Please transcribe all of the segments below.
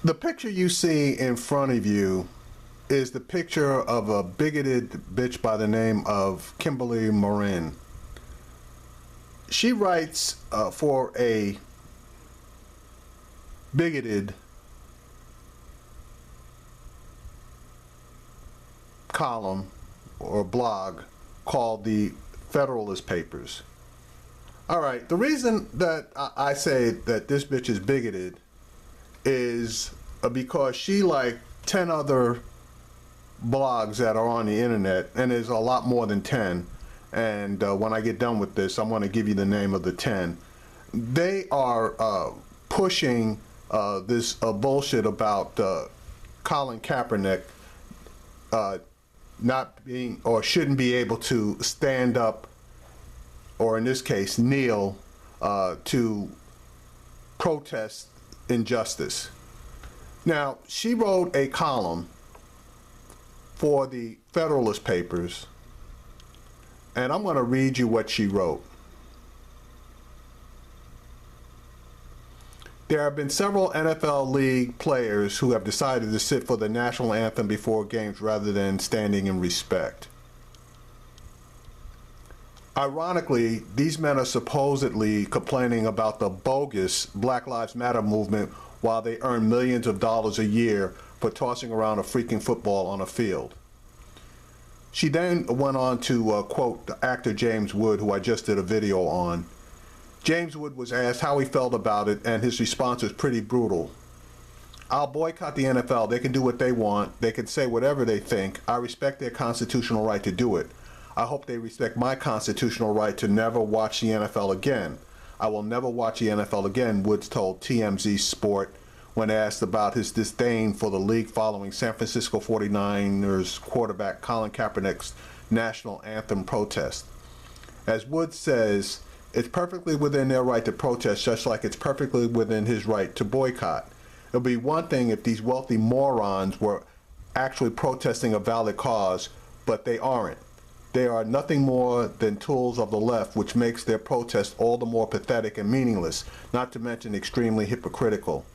The picture you see in front of you is the picture of a bigoted bitch by the name of Kimberly Morin. She writes for a bigoted column or blog called the Federalist papers. All right, the reason that I say that this bitch is bigoted is because she, like 10 other blogs that are on the internet, and there's a lot more than 10, and when I get done with this, I'm going to give you the name of the 10. They are pushing this bullshit about Colin Kaepernick not being or shouldn't be able to stand up, or in this case kneel, to protest injustice. Now, she wrote a column for the Federalist papers, and I'm going to read you what she wrote. There have been several NFL league players who have decided to sit for the national anthem before games rather than standing in respect. Ironically, these men are supposedly complaining about the bogus Black Lives Matter movement while they earn millions of dollars a year for tossing around a freaking football on a field. She then went on to quote the actor James Wood, who I just did a video on. James Wood was asked how he felt about it, and his response was pretty brutal. I'll boycott the NFL. They can do what they want. They can say whatever they think. I respect their constitutional right to do it. I hope they respect my constitutional right to never watch the NFL again. I will never watch the NFL again, Woods told TMZ Sport when asked about his disdain for the league following San Francisco 49ers quarterback Colin Kaepernick's national anthem protest. As Woods says, it's perfectly within their right to protest, just like it's perfectly within his right to boycott. It would be one thing if these wealthy morons were actually protesting a valid cause, but they aren't. They are nothing more than tools of the left, which makes their protest all the more pathetic and meaningless, not to mention extremely hypocritical.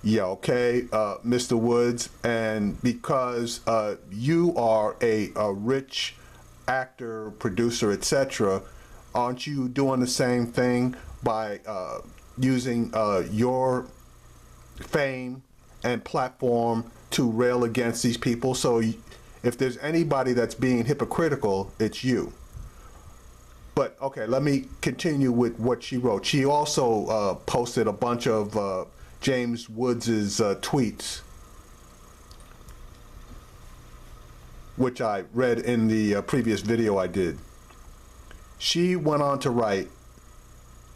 Yeah, okay, Mr. Woods, and because you are a rich actor, producer, etc., aren't you doing the same thing by using your fame and platform to rail against these people? So if there's anybody that's being hypocritical, it's you. But okay, let me continue with what she wrote. She also posted a bunch of James Woods' tweets, which I read in the previous video I did. She went on to write,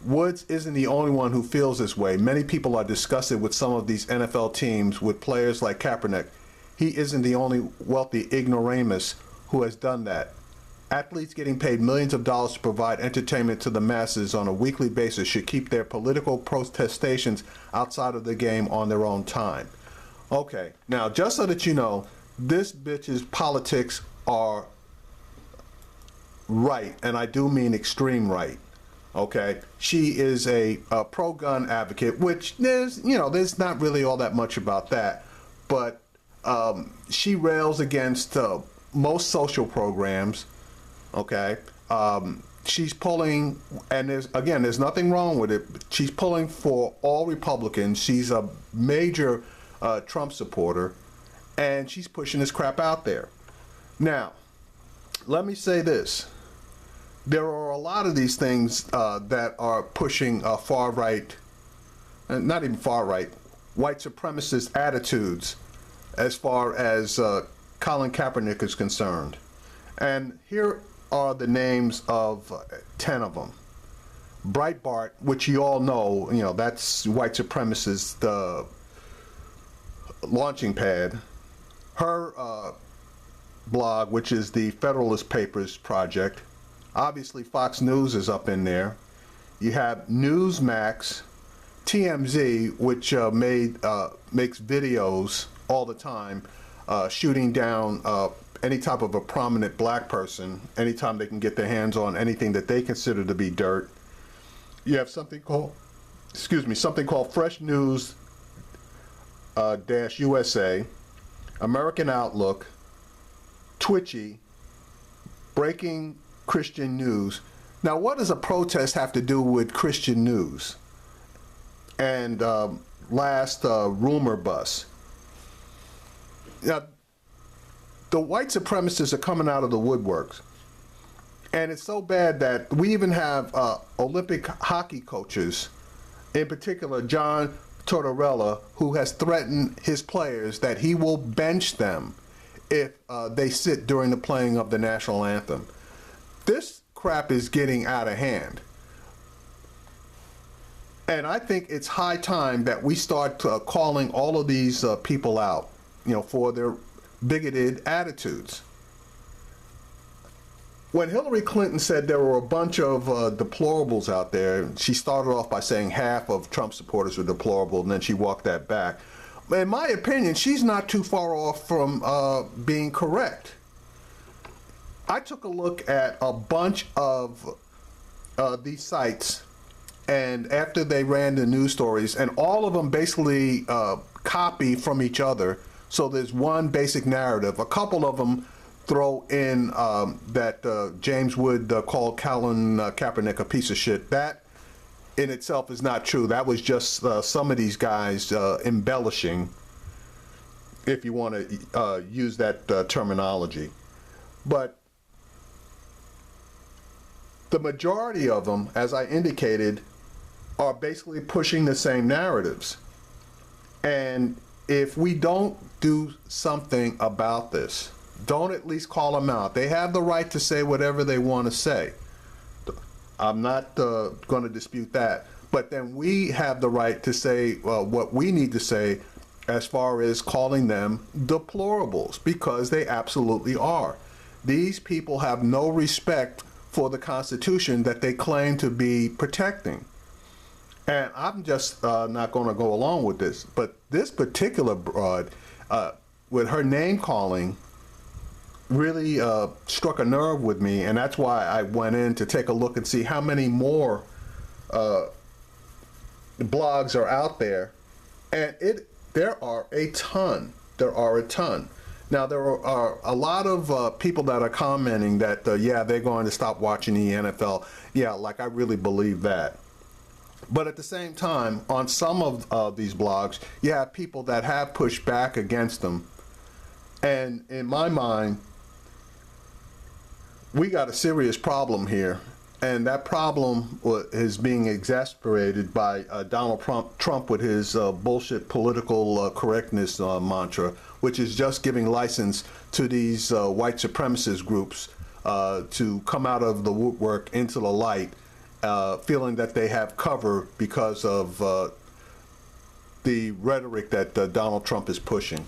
Woods isn't the only one who feels this way. Many people are disgusted with some of these NFL teams with players like Kaepernick. He isn't the only wealthy ignoramus who has done that. Athletes getting paid millions of dollars to provide entertainment to the masses on a weekly basis should keep their political protestations outside of the game on their own time. Okay, now just so that you know, this bitch's politics are right, and I do mean extreme right. Okay, she is a pro-gun advocate, which there's not really all that much about that, but she rails against most social programs. Okay, she's pulling, and there's nothing wrong with it. She's pulling for all Republicans. She's a major Trump supporter, and she's pushing this crap out there. Now, let me say this. There are a lot of these things that are pushing far right, not even far right, white supremacist attitudes as far as Colin Kaepernick is concerned. And here are the names of 10 of them. Breitbart, which you all know, that's white supremacist launching pad. Her blog, which is the Federalist Papers Project. Obviously, Fox News is up in there. You have Newsmax, TMZ, which makes videos all the time, shooting down any type of a prominent black person anytime they can get their hands on anything that they consider to be dirt. You have something called Fresh News USA, American Outlook, Twitchy, Breaking Christian News. Now, what does a protest have to do with Christian news? And last, Rumor Bus. Now, the white supremacists are coming out of the woodworks. And it's so bad that we even have Olympic hockey coaches, in particular John Tortorella, who has threatened his players that he will bench them if they sit during the playing of the national anthem. This crap is getting out of hand. And I think it's high time that we start calling all of these people out, for their bigoted attitudes. When Hillary Clinton said there were a bunch of deplorables out there, she started off by saying half of Trump supporters were deplorable, and then she walked that back. In my opinion, she's not too far off from being correct. I took a look at a bunch of these sites, and after they ran the news stories, and all of them basically copy from each other, so there's one basic narrative. A couple of them throw in that James Wood called Colin Kaepernick a piece of shit. That in itself is not true. That was just some of these guys embellishing, if you want to use that terminology. But the majority of them, as I indicated, are basically pushing the same narratives. And if we don't do something about this, don't at least call them out. They have the right to say whatever they want to say. I'm not going to dispute that. But then we have the right to say what we need to say as far as calling them deplorables, because they absolutely are. These people have no respect for the Constitution that they claim to be protecting. And I'm just not going to go along with this. But this particular broad, with her name calling, really struck a nerve with me, and that's why I went in to take a look and see how many more blogs are out there. And there are a ton. There are a ton. Now, there are a lot of people that are commenting that, yeah, they're going to stop watching the NFL. Yeah, like I really believe that. But at the same time, on some of these blogs, you have people that have pushed back against them. And in my mind, we got a serious problem here. And that problem is being exacerbated by Donald Trump with his bullshit political correctness mantra, which is just giving license to these white supremacist groups to come out of the woodwork into the light, feeling that they have cover because of the rhetoric that Donald Trump is pushing.